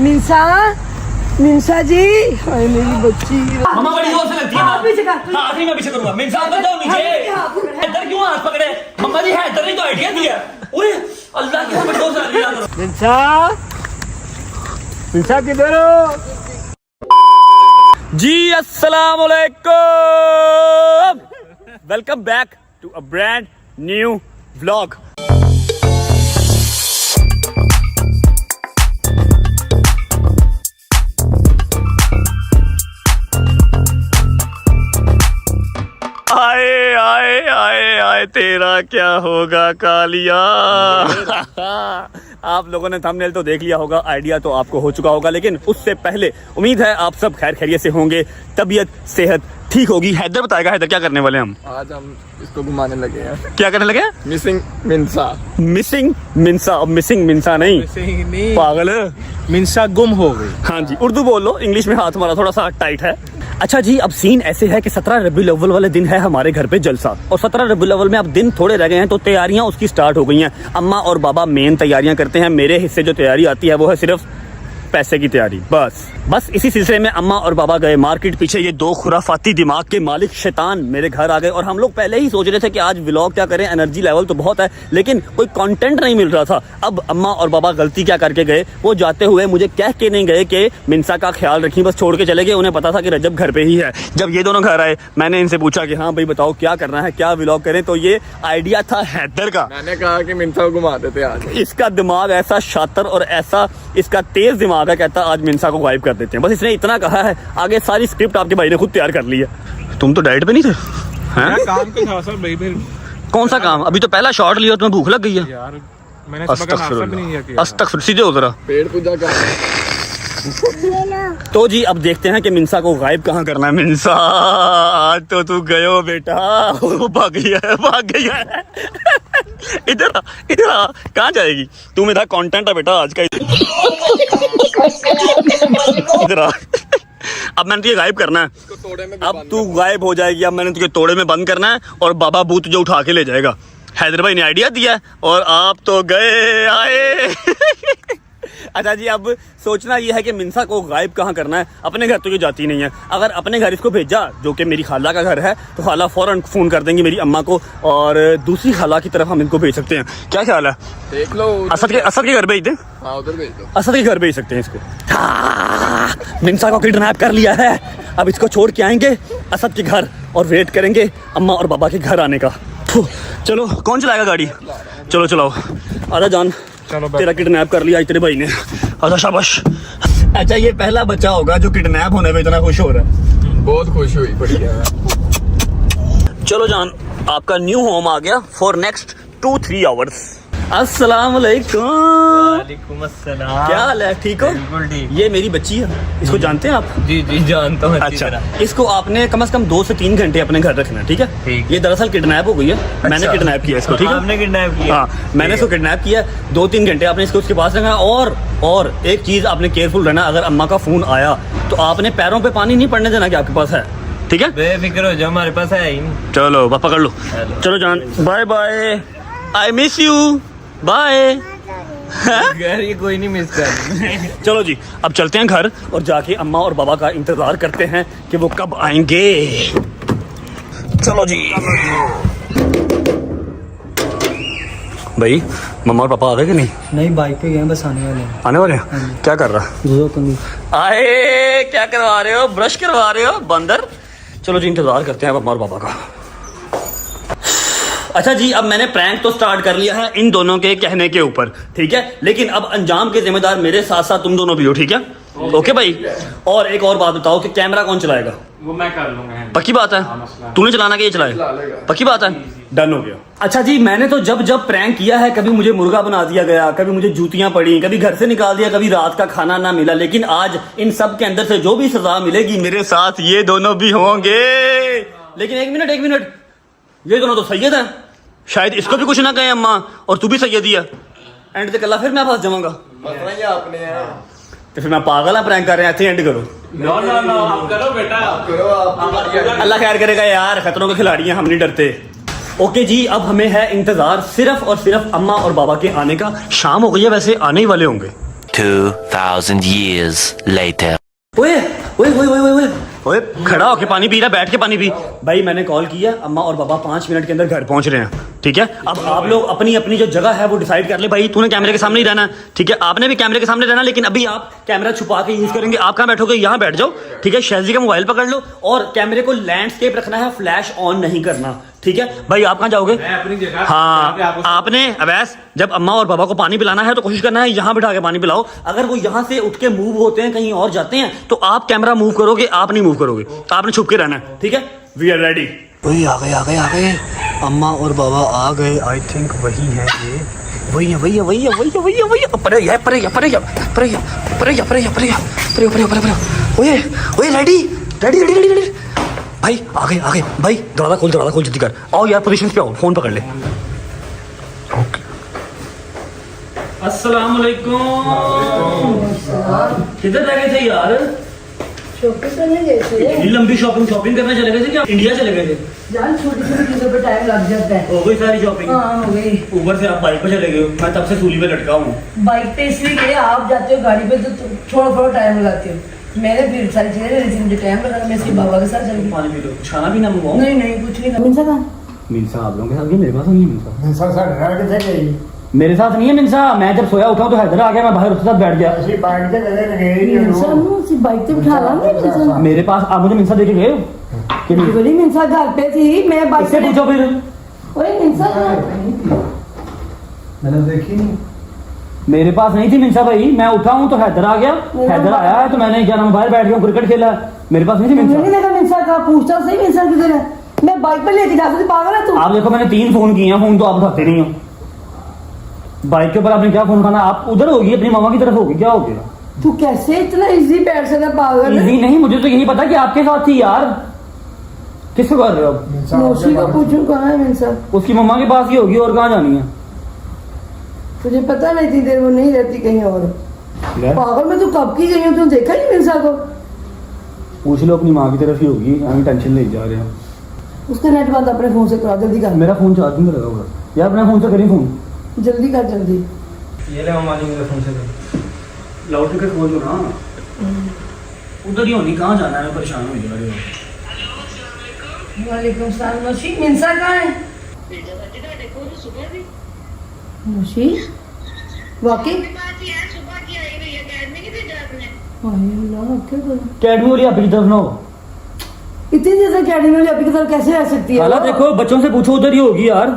मिंसा मिंसा जी, हाय मेरी बच्ची। मम्मा बड़ी जोर से लगती है। हाँ, पीछे कर। हाँ, आखिरी में पीछे करूंगा। मिंसा उतर जाओ नीचे। इधर क्यों हाथ पकड़े? मम्मा जी है इधर ही तो आइडिया दिया। ओए अल्लाह की बड़ी जोर से लग रही है। मिंसा, मिंसा किधर हो? जी अस्सलाम वालेकुम, welcome back to a brand new vlog. आए आए आए आए तेरा क्या होगा कालिया। आप लोगों ने थंबनेल तो देख लिया होगा, आइडिया तो आपको हो चुका होगा, लेकिन उससे पहले उम्मीद है आप सब खैर खैरियत से होंगे, तबीयत सेहत ठीक होगी। हैदर बताएगा, हैदर क्या करने वाले हम? आज हम इसको घुमाने लगे हैं। क्या करने लगे? मिसिंग मिंसा। मिसिंग मिंसा। अब मिसिंग मिंसा नहीं, नहीं, पागल। मिंसा गुम हो गई। हाँ जी, उर्दू बोल लो, इंग्लिश में हाथ हमारा थोड़ा सा टाइट है। अच्छा जी, अब सीन ऐसे है कि 17 रबीउल अव्वल वाले दिन है हमारे घर पे जलसा, और 17 रबीउल अव्वल में अब दिन थोड़े रह गए हैं, तो तैयारियां उसकी स्टार्ट हो गई हैं। अम्मा और बाबा मेन तैयारियां करते हैं, मेरे हिस्से जो तैयारी आती है वो है सिर्फ पैसे की तैयारी। बस इसी सिलसिले में अम्मा और बाबा गए मार्केट। पीछे ये दो खुराफाती दिमाग के मालिक शैतान मेरे घर आ गए, और हम लोग पहले ही सोच रहे थे कि आज व्लॉग क्या करें, एनर्जी लेवल तो बहुत है लेकिन कोई कंटेंट नहीं मिल रहा था। अब अम्मा और बाबा गलती क्या करके गए, वो जाते हुए मुझे कह के नहीं गए कि मिंसा का ख्याल रखिए, बस छोड़ के चले गए। उन्हें पता था कि रजब घर पे ही है। जब ये दोनों घर आए, मैंने इनसे पूछा कि हाँ भाई बताओ क्या करना है, क्या व्लॉग करें, तो ये आइडिया था हैदर का। मैंने कहा कि मिंसा को घुमा देते आज। इसका दिमाग ऐसा शातिर और ऐसा इसका तेज दिमाग है, कहता आज मिंसा को गायब कर देते हैं। बस इसने इतना कहा है, आगे सारी स्क्रिप्ट आपके भाई ने खुद तैयार कर ली है। तुम तो डाइट पे नहीं थे हैं? काम के था सर भाई। फिर कौन सा काम? अभी तो पहला शॉट लिया, तुम्हें भूख लग गई है? यार मैंने सुबह का नाश्ता भी नहीं किया। अस्तगफिर, सीधे हो जरा। पेड़ पूजा कर। तो जी अब देखते हैं कि मिंसा को गायब कहाँ करना है। मिंसा आज तो तू गयो बेटा, वो भाग गई है, भाग गई है। इधर आ, इधर आ, कहाँ जाएगी तू? मेरा कंटेंट है बेटा आज का। इधर आ। अब मैंने तुझे गायब करना है, अब तू गायब हो जाएगी। अब मैंने तुझे तोड़े में बंद करना है और बाबा बूत तुझे उठा के ले जाएगा। हैदर भाई ने आइडिया दिया और आप तो गए आए। अच्छा जी, अब सोचना यह है कि मिंसा को गायब कहाँ करना है। अपने घर तो ये जाती नहीं है, अगर अपने घर इसको भेजा जो कि मेरी खाला का घर है, तो खाला फौरन फ़ोन कर देंगी मेरी अम्मा को, और दूसरी खाला की तरफ हम इनको भेज सकते हैं। क्या ख्याल है? देख लो, असद के घर भेज दें? हाँ उधर भेज दो। असद के घर भेज सकते हैं इसको। मिंसा को किडनैप कर लिया है, अब इसको छोड़ के आएंगे असद के घर और वेट करेंगे अम्मा और बाबा के घर आने का। चलो, कौन चलाएगा गाड़ी? चलो चलाओ। आजा जान, तेरा किडनैप कर लिया तेरे भाई ने। अच्छा शाबाश। अच्छा, ये पहला बच्चा होगा जो किडनैप होने में इतना खुश हो रहा है। बहुत खुश हुई, बढ़िया। चलो जान, आपका न्यू होम आ गया फॉर नेक्स्ट 2-3 आवर्स। अस्सलाम वालेकुम। वालेकुम अस्सलाम। क्या हाल है? ठीक हो? बिल्कुल ठीक। ये मेरी बच्ची है, इसको जानते हैं आप? जी जी जानता हूँ। अच्छा, इसको आपने कम से कम 2 से 3 घंटे अपने घर रखना, ठीक है? ठीक। ये दरअसल किडनैप हो गई है, मैंने किडनैप किया इसको, ठीक है? आपने किडनैप किया? हाँ, मैंने इसको किडनैप किया। 2-3 घंटे आपने इसको उसके पास रखना। और एक चीज आपने केयरफुल रहना, अगर अम्मा का फोन आया तो आपने पैरों पे पानी नहीं पड़ने देना कि आपके पास है, ठीक है? बेफिक्र हो जाओ, हमारे पास है ही नहीं। चलो बस पकड़ लो। चलो जान, bye bye, I miss you, bye. घर ये कोई नहीं मिस कर। चलो जी, अब चलते हैं घर और जाके अम्मा और बाबा का इंतजार करते हैं कि वो कब आएंगे। चलो जी। भाई, मम्मा और पापा आ गए कि नहीं? नहीं, बाइक पे गए, बस आने वाले हैं। आने वाले हैं? क्या कर रहा? आए, क्या करवा रहे हो? ब्रश करवा रहे हो बंदर? चलो जी, इंतजार करते हैं अम्मा और पापा का। अच्छा जी, अब मैंने प्रैंक तो स्टार्ट कर लिया है इन दोनों के कहने के ऊपर, ठीक है? लेकिन अब अंजाम के जिम्मेदार मेरे साथ साथ तुम दोनों भी हो, ठीक है? ओके भाई। और एक और बात बताओ कि कैमरा कौन चलाएगा? वो मैं कर लूंगा। पक्की बात है? तूने चलाना कि ये चलाएगा? पक्की बात है? डन हो गया। अच्छा जी, मैंने तो जब प्रैंक किया है, कभी मुझे मुर्गा बना दिया गया, कभी मुझे जूतियां पड़ी, कभी घर से निकाल दिया, कभी रात का खाना ना मिला, लेकिन आज इन सब के अंदर से जो भी सजा मिलेगी मेरे साथ ये दोनों भी होंगे। लेकिन एक मिनट, ये दोनों तो सैयद हैं, शायद इसको भी कुछ ना कहे अम्मा, और तू भी सैयद ही है। एंड तक अल्लाह फिर मैं फंस जाऊंगा। आपने तो फिर मैं पागल है, प्रैंक कर रहे हैं, एंड करो। नो आप करो बेटा, आप करो। अल्लाह खैर करेगा यार, खतरों के खिलाड़ी हैं, हम नहीं डरते। ओके जी, अब हमें है इंतजार सिर्फ और सिर्फ अम्मा और बाबा के आने का। शाम हो गई है, वैसे आने ही वाले होंगे। 2,000 years later. ओए ओए ओए ओए ओए ओए खड़ा होके पानी पी रहा, बैठ के पानी पी। भाई मैंने कॉल किया, अम्मा और पापा 5 मिनट के अंदर घर पहुंच रहे हैं, ठीक है। अब आप लोग अपनी अपनी जो जगह है वो डिसाइड कर ले। भाई तूने कैमरे के सामने ही रहना, ठीक है, आपने भी कैमरे के सामने रहना, लेकिन अभी आप कैमरा छुपा के यूज करेंगे। आप कहाँ बैठोगे, यहाँ बैठ जाओ, ठीक है। शहजी का मोबाइल पकड़ लो और कैमरे को लैंडस्केप रखना है, फ्लैश ऑन नहीं करना, ठीक है। भाई आप कहाँ जाओगे? मैं अपनी जगह हाँ, आपने अवैस जब अम्मा और पापा को पानी पिलाना है तो कोशिश करना है यहाँ बिठा के पानी पिलाओ। अगर वो यहाँ से उठ के मूव होते हैं, कहीं और जाते हैं, तो आप कैमरा मूव करोगे, आप नहीं मूव करोगे, आपने छुप के रहना है, ठीक है। We are ready. वही आ गए आ गए आ गए, अम्मा और बाबा आ गए। आई थिंक वही है ये, वही है वही है वही है वही है वही है वही है। परे है परे है परे है परे है परे है परे है परे है परे परे परे परे। ओए ओए रेडी रेडी रेडी रेडी। भाई आ गए भाई, दरवाजा खोल जल्दी कर। आओ यार पोजीशन पे आओ, फोन पकड़ ले। ओके अस्सलाम वालेकुम। किधर रह गए थे यार? शॉपिंग करने गए थे। इतनी लंबी शॉपिंग करने चले गए थे क्या? इंडिया चले गए थे? जान छोटी छोटी चीजों पे टाइम लग जाता है। हो गई सारी शॉपिंग? हाँ हो गई। ऊपर से आप बाइक पे चले गए हो, मैं तब से सूली पे लटका हूँ। बाइक पे इसलिए गए, आप जाते हो गाड़ी पे तो थोड़ा टाइम लगाते हो। मैंने फिर सारी चीजें ले ली थी, मुझे टाइम लगा, मैं इसके बाबा के साथ चल गई। पानी पी लो, खाना भी ना मंगवाओ? नहीं कुछ नहीं। मिनसा कहाँ? मिनसा आप लोगों के साथ गई, मेरे पास नहीं मिनसा। मिनसा साढ़े नाल किथे गई? मेरे साथ नहीं है मिनसा। मैं जब सोया उठा तो हैदर आ गया, मैं बाहर उसके साथ बैठ गया। ਅਸੀਂ ਬਾਈਕ ਤੇ ਕਦੇ ਲਗੇ ਹੀ ਨਹੀਂ मिनसा ਉਹਨੂੰ नू उसी बाइक पे बिठा लांगे मिनसा। मेरे पास आप मुझे मिनसा देके गए हो? कि नहीं? बोली मिनसा घर पे थी, मैं बाइक इससे पे। पूछो फिर। ओए मिनसा कहाँ? मैंने देखी नहीं। मेरे पास नहीं थी मिनसा भाई, मैं उठा हूँ तो हैदर आ गया। हैदर आया है तो मैंने क्या नाम बाहर बैठ गया, क्रिकेट खेला। मेरे पास नहीं थी मैंने नहीं मिनसा। देखा मिनसा कहाँ, पूछता सही मिनसा किधर है। मैं बाइक पे लेके जा सकती, पागल है तू? आप देखो मैंने 3 फोन किए हैं, फोन तो आप उठाते नहीं हो। बाइक के ऊपर आपने क्या फोन उठाना? आप उधर होगी, अपनी मामा की तरफ होगी, क्या हो गया? तू कैसे इतना इजी बैठ सकता है, पागल है? इजी नहीं, मुझे तो यही पता कि आपके साथ थी यार। किसको कर रहे हो आप? मिनसा मौसी को पूछूं कहाँ है मिनसा? उसकी मम्मा के पास ही होगी, और कहाँ जानी है? तुझे पता नहीं, इतनी देर वो नहीं रहती कहीं और। पागल में तू कब की गई हो, तू देखा नहीं मिनसा को? पूछ लो, अपनी माँ की तरफ ही होगी, हमें टेंशन ले जा रहे हैं। उसका नेट बंद अपने फोन से करा, जल्दी कर। मेरा फोन चार्जिंग में लगा हुआ है यार, अपने फोन से करी फोन। जल्दी कर जल्दी। ये ले मम्मा जी मेरे फोन से। लाउड स्पीकर खोल लो ना। उधर ही होनी, कहाँ जाना है? मैं परेशान हो जा रही हूँ। वालेकुम सलाम। मौसी मिनसा कहाँ है? मौसी वाकई? कैडमी वाली आप की तरफ ना हो। इतनी ज्यादा अकेडमी वाली अभी की तरफ कैसे रह सकती है? खाला देखो, बच्चों से पूछो, उधर ही होगी यार।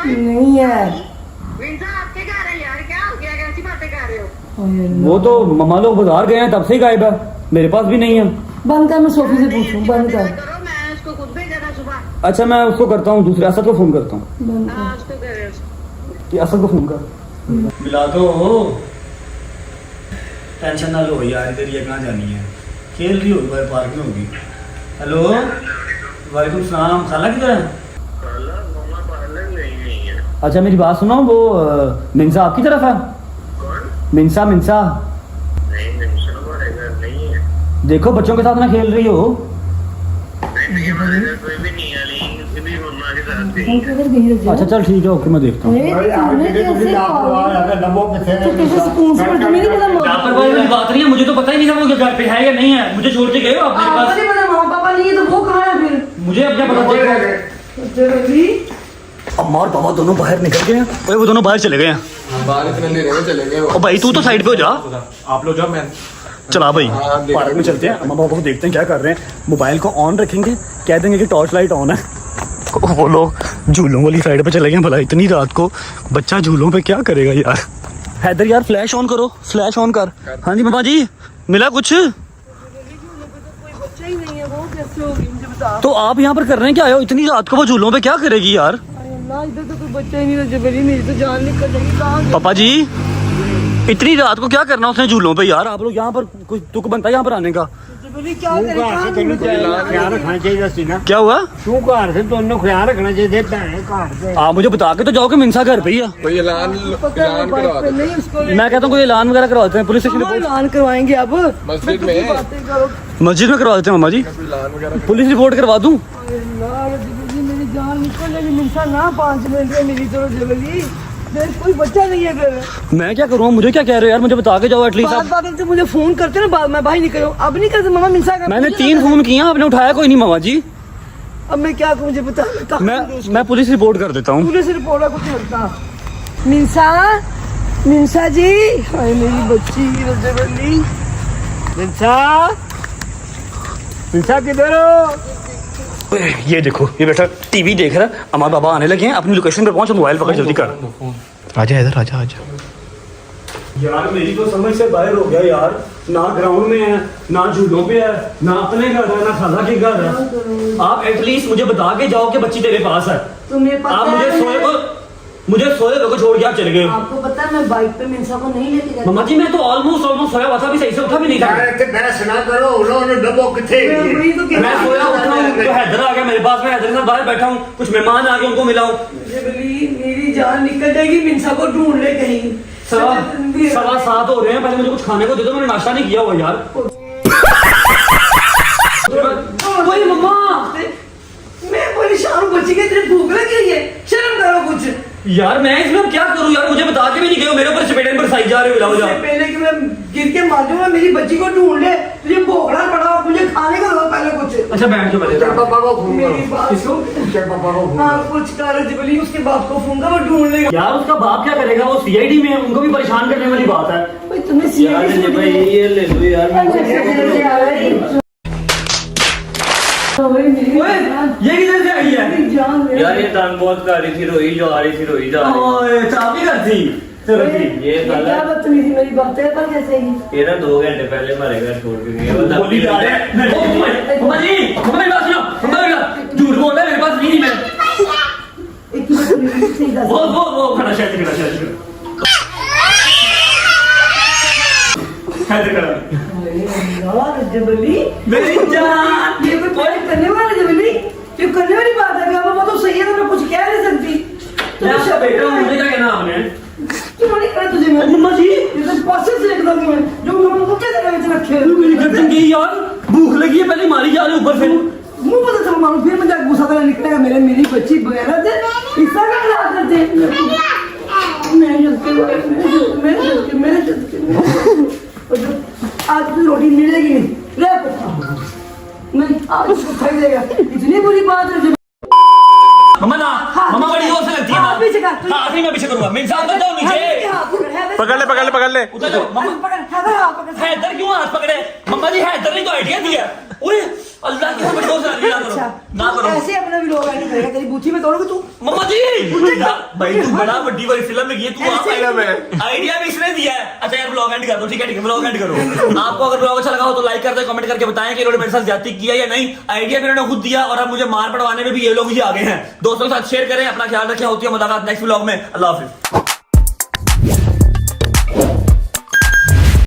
नहीं है। वो तो मम्मा लोग बाजार गए हैं, तब से ही गायब है, मेरे पास भी नहीं है। बंद कर, मैं सोफी से पूछूं, बंद कर। अच्छा मैं उसको करता हूँ, दूसरे असद को फोन करता हूँ। बंद कर। ये असद को फोन कर। मिला दो, टेंशन ना लो यार, इधर ये कहाँ जानी है? खेल रही होगी बाहर, पार्क में होगी। हेलो वालेकुम सलाम। खाला किधर है? अच्छा मेरी बात सुनो, वो मिनसा आपकी तरफ है? मिनसा मिनसा देखो, बच्चों के साथ ना खेल रही हो। अच्छा चल ठीक है, ओके मैं देखता हूँ। लापरवाही वाली बात नहीं है, मुझे तो पता ही नहीं था वो घर पे है या नहीं है। मुझे छोड़ के गए हो आप मेरे पास? नहीं पता, मामा पापा नहीं है तो वो कहाँ है फिर? मुझे अब क्या पता चलेगा? अम्मा और पापा दोनों बाहर निकल गए हैं। ओए वो दोनों बाहर चले गए हैं। बाहर इतने अंधेरे में चले गए। ओ भाई तू तो साइड पे हो जा। आप लोग जाओ, मैं चला भाई, हाँ, देखो। पार्क में चलते हैं, अम्मा पापा को देखते हैं क्या कर रहे हैं। मोबाइल को ऑन रखेंगे, कह देंगे कि टॉर्च लाइट ऑन है। वो लोग झूलों वाली साइड पे चले गए। भला इतनी रात को बच्चा झूलों पे क्या करेगा यार? हैदर यार फ्लैश ऑन करो, फ्लैश ऑन कर। हाँ जी पापा जी, मिला कुछ? बच्चा ही नहीं है, वो कैसे होगी मुझे बता। तो आप यहाँ पर कर रहे हैं क्या? आयो इतनी रात को वो झूलों पे क्या करेगी यार? ना इधर तो कोई बच्चा ही नहीं है, जबरी मेरी तो जान निकल जाएगी। कहाँ पापा जी इतनी रात को क्या करना उसने झूलों पे यार? आप लोग यहाँ पर कुछ तुक बनता है यहाँ पर आने का? जबरी क्या करेगा? ख्याल रखना चाहिए सी ना। क्या हुआ? तू घर से दोनों ख्याल रखना चाहिए भैन घर से। आप मुझे बता के तो जाओ कि मिनसा घर पे ही है। कोई ऐलान करवा दो। नहीं उसको मैं कहता हूँ कोई ऐलान वगैरह करवाते हैं, पुलिस स्टेशन रिपोर्ट ऐलान करवाएंगे अब। मस्जिद में बातें करो। मस्जिद में करवा देते हैं मामा जी। कोई ऐलान वगैरह पुलिस रिपोर्ट करवा दूँ? मेरी जान निकल जाएगी मिनसा ना, 5 मिनट में मेरी तरफ जबरी। फिर कोई बच्चा नहीं है फिर मैं क्या करूँ, मुझे क्या कह रहे हो यार, मुझे बता के जाओ एटलीस्ट बात आप। बात से मुझे फोन करते ना बाद मैं भाई नहीं करूँ अब नहीं करते मामा मिनसा का मैंने 3 फोन किए, आपने उठाया कोई नहीं मामा जी। अब मैं क्या करूँ मुझे बता मैं पुलिस रिपोर्ट कर देता हूँ। पुलिस रिपोर्ट है कुछ नहीं होता मिनसा मिनसा जी हाय मेरी बच्ची रजबली मिंसा मिंसा किधर हो? ये देखो, ये बेटा टीवी देख रहा है, हमारे बाबा आने लगे हैं, अपनी लोकेशन पे पहुंच, मोबाइल पकड़ जल्दी कर। आजा इधर आजा आजा। यार मेरी तो समझ से बाहर हो गया यार, ना ग्राउंड में है, ना झूलों पे है, ना अपने घर है, ना खाला के घर है। आप एटलीस्ट मुझे बता के जाओ कि बच्ची तेरे पास है। तुम्हें पता आप है मुझे सोए को छोड़ के आप चले गए। आपको पता है मैं बाइक पे मिनसा को नहीं लेके जाती मम्मा जी मैं तो ऑलमोस्ट सोया हुआ था, अभी सही से उठा भी नहीं था। यार इतने बहस ना करो, उन्होंने डब्बो किथे मैं वही तो कह मैं सोया उठा हूँ तो हैदर आ गया मेरे पास, मैं हैदर के साथ बाहर बैठा हूँ, कुछ मेहमान आ गए उनको मिलाऊं। रजबली मेरी जान निकल जाएगी मिनसा को ढूंढ ले कहीं 7:15 हो रहे हैं, पहले मुझे कुछ खाने को दे दो, मैंने नाश्ता नहीं किया हुआ यार। वही मम्मा मैं परेशान हूँ बच्ची के तेरे भूख लगी हुई है शर्म करो कुछ यार, मैं इसमें अब क्या करूं यार, मुझे बता के भी नहीं गए हो, मेरे ऊपर चपेटन पर साई जा रहे हो। उससे पहले कि मैं गिर के मार दूंगा मेरी बच्ची को ढूंढ ले तुझे भोगना पड़ा मुझे खाने को दो पहले कुछ अच्छा बैठ जाओ पहले। चल पापा को फोन मेरी बात करो, चल पापा को फोन हाँ कुछ कर रजबली उसके बाप को फोन कर वो ढूंढ लेगा यार उसका बाप क्या करेगा, वो सीआईडी में है, उनको भी परेशान करने वाली बात है। भाई तुम्हें सीरियसली भाई ये ले लो ये किधर से आई है यार ये तंग बहुत कर रही थी, रोई जा रही थी, रोई जा रही ओए चाबी कर थी। चलो ठीक, ये क्या गलत। बदतमीजी मेरी बात है पर कैसे ही ये ना 2 घंटे पहले हमारे घर छोड़ के गए, वो तब बोली भी जा रहे हैं। मम्मा जी मम्मा मेरी बात सुनो, मम्मा मेरी बात, झूठ बोल रहा है, मेरे पास नहीं थी मैं। एक मिनट सही बात वो खड़ा शायद रजबली मेरी जान ये कोई करने वाला रजबली ये करने वाली बात है क्या वो तो सही है तो मैं कुछ कह नहीं सकती मैं आपका बेटा हूँ, मुझे क्या कहना आपने। क्यों नहीं करा तुझे मैं मम्मा जी ये तो पासे से एकदम मैं जो मैं को क्या जगह में रखे मेरी गर्दन गई यार, भूख लगी है, पहले मारी जा रही ऊपर से। मुंह पता चल मारू फिर मुझे गुस्सा करने निकलेगा मेरी बच्ची वगैरह से हिस्सा का खराब करते मेरे आज तो रोटी मिलेगी नहीं नहीं आज उसको खाई देगा इतनी बुरी बात है मम्मा ना मम्मा बड़ी जोर से लगती है हाँ, पीछे कर, हाँ अभी मैं पीछे करूंगा, मेरे साथ उतर जाओ नीचे। पकड़ ले उतर जाओ मम्मा। हैदर क्यों हाथ पकड़े मम्मा जी, हैदर ने तो आइडिया दिया। ओए अल्लाह की बड़ी जोर से लगी, ना करो ना करो। ऐसे अपना भी लोग ऐड करेगा तेरी बूथी में तोड़ोगे तू मम्मा जी भाई तू बड़ा बड़ी वाली फिल्म में ये तू आप फिल्म है। आइडिया भी इसने दिया है। अच्छा यार ब्लॉग एंड कर दो, ठीक है ब्लॉग एंड करो। आपको अगर ब्लॉग अच्छा लगा हो तो लाइक कर दो, कमेंट करके बताएं कि इन्होंने मेरे साथ ज्यादती किया या नहीं। आइडिया भी इन्होंने खुद दिया और अब मुझे मार पड़वाने में भी ये लोग ही आगे हैं। दोस्तों के साथ शेयर करें, अपना ख्याल रखें, होती है मुलाकात नेक्स्ट ब्लॉग में। अल्लाह हाफिज।